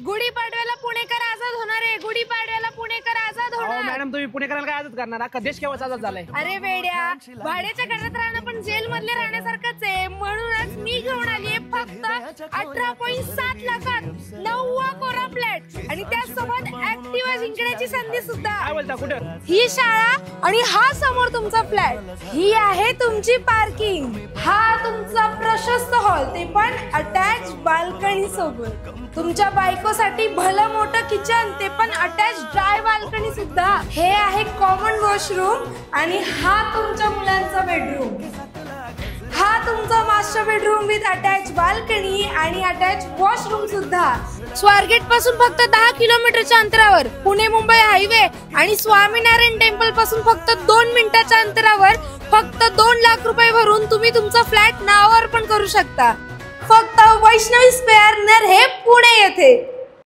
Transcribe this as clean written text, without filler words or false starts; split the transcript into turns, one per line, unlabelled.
गुढीपाडव्याला पुणेकर आजाद होणार आहे. गुढीपाडव्याला पुणेकर आजाद होणार.
मॅडम तुम्ही पुणेकरांना काय आजाद करणार? अख्खा देश केव्हा आजाद झालाय?
अरे वेड्या, भाड्याच्या घरात राहणं पण जेल मधले राहण्यासारखंच आहे. म्हणूनच मी घेऊन आलीये फक्त 18.7 लाखात 9वा कोरा फ्लॅट आणि त्यासोबत ऍक्टिवा जिंकण्याची संधी सुद्धा.
काय बोलता? कुठं?
ही शाळा आणि हा समोर तुमचा फ्लॅट. ही आहे तुमची पार्किंग. हा तुमचा प्रशस्त हॉल, ते पण अटॅच बाल्कनी सोबत. तुमच्या बायकोसाठी भलं मोठं किचन, ते पण अटॅच ड्राय बाल्कनी सुद्धा. हे आहे कॉमन वॉशरूम आणि हा तुमच्या मुलांचा बेडरूम. हा तुमचा master bedroom with attach balcony आणि अटॅच वॉशरूम सुद्धा. स्वारगेट पासून फक्त 10 किलोमीटरच्या अंतरावर. पुणे मुंबई हायवे आणि स्वामीनारायण टेम्पल पासून फक्त 2 मिनिटाच्या अंतरावर. फक्त 2 लाख रुपये भरून तुम्ही तुमचा फ्लॅट नावावर पण करू शकता. फक्त वैष्णवी स्क्वेअर नर हे पुणे येथे.